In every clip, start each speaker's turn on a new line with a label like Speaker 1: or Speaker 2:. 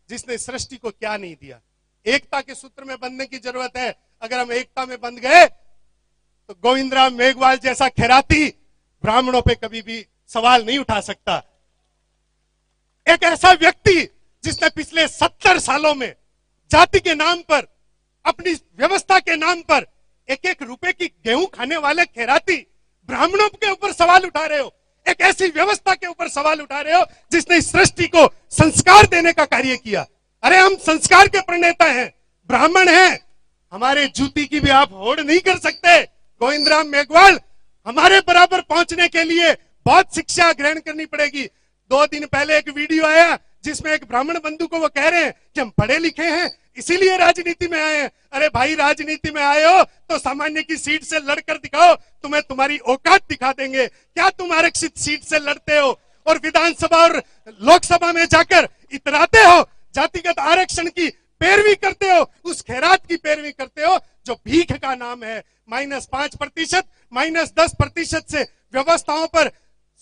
Speaker 1: जिसने सृष्टि को क्या नहीं दिया। एकता के सूत्र में बंधने की जरूरत है। अगर हम एकता में बंध गए तो गोविंदराम मेघवाल जैसा खैराती ब्राह्मणों पे कभी भी सवाल नहीं उठा सकता। एक ऐसा व्यक्ति जिसने पिछले 70 सालों में जाति के नाम पर, अपनी व्यवस्था के नाम पर एक एक रुपए की गेहूं खाने वाले खैराती ब्राह्मणों के ऊपर सवाल उठा रहे हो, एक ऐसी व्यवस्था के ऊपर सवाल उठा रहे हो जिसने इस सृष्टि को संस्कार देने का कार्य किया। अरे हम संस्कार के प्रणेता हैं, ब्राह्मण हैं, हमारे जूती की भी आप होड़ नहीं कर सकते। गोविंदराम मेघवाल, हमारे बराबर पहुंचने के लिए बहुत शिक्षा ग्रहण करनी पड़ेगी। 2 दिन पहले एक वीडियो आया जिसमें एक ब्राह्मण बंधु को वो कह रहे हैं कि हम पढ़े लिखे हैं इसीलिए राजनीति में आए हैं। अरे भाई, राजनीति में आए हो तो सामान्य की सीट से लड़कर दिखाओ, तुम्हें तुम्हारी औकात दिखा देंगे। क्या तुम आरक्षित सीट से लड़ते हो और विधानसभा और लोकसभा में जाकर इतराते हो, जातिगत आरक्षण की पैरवी करते हो, उस खैरात की पैरवी करते हो जो भीख का नाम है। -5%, -10% से व्यवस्थाओं पर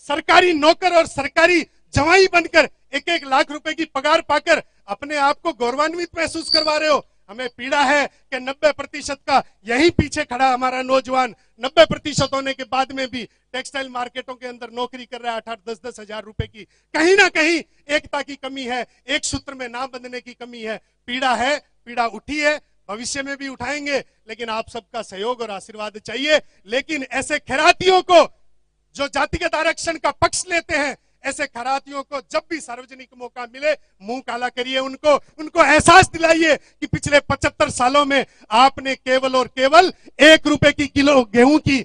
Speaker 1: सरकारी नौकर और सरकारी जवाई बनकर 1-1 लाख रुपए की पगार पाकर अपने आप को गौरवान्वित महसूस करवा रहे हो। हमें पीड़ा है कि 90% का यही पीछे खड़ा हमारा नौजवान 90% होने के बाद में भी टेक्सटाइल मार्केटों के अंदर नौकरी कर रहा है 8-10 हजार रुपए की। कहीं ना कहीं एकता की कमी है, एक सूत्र में ना बंधने की कमी है। पीड़ा है, पीड़ा उठी है, भविष्य में भी उठाएंगे, लेकिन आप सबका सहयोग और आशीर्वाद चाहिए। लेकिन ऐसे खैरातियों को जो जातिगत आरक्षण का पक्ष लेते हैं, ऐसे खैरातियों को जब भी सार्वजनिक मौका मिले मुंह काला करिए, उनको एहसास दिलाइए कि पिछले 75 सालों में आपने केवल और केवल 1 रुपए की किलो गेहूं की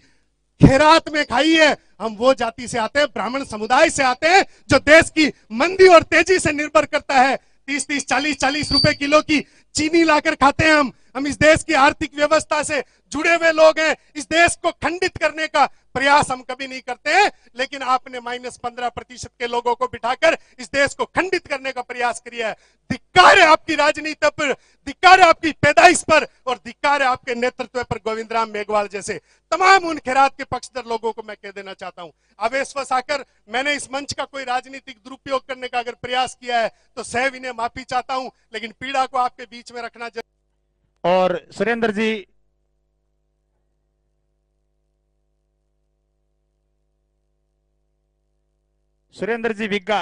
Speaker 1: खैरात में खाई है। हम वो जाति से आते हैं, ब्राह्मण समुदाय से आते हैं जो देश की मंदी और तेजी से निर्भर करता है। 30-30, 40-40 रुपए किलो की चीनी लाकर खाते हैं हम इस देश की आर्थिक व्यवस्था से जुड़े हुए लोग हैं। इस देश को खंडित करने का प्रयास हम कभी नहीं करते हैं, लेकिन आपने -15% के लोगों को बिठाकर इस देश को खंडित करने का प्रयास किया है। धिक्कार है आपकी राजनीति पर, धिक्कार है आपकी पैदाइश पर, और धिक्कार है आपके नेतृत्व पर। गोविंदराम मेघवाल जैसे तमाम उन खैरात के पक्षधर लोगों को मैं कह देना चाहता हूं, आवेशवश आकर मैंने इस मंच का कोई राजनीतिक दुरुपयोग करने का अगर प्रयास किया है तो सविनय माफी चाहता हूं, लेकिन पीड़ा को आपके बीच में रखना।
Speaker 2: और सुरेंद्र जी विग्गा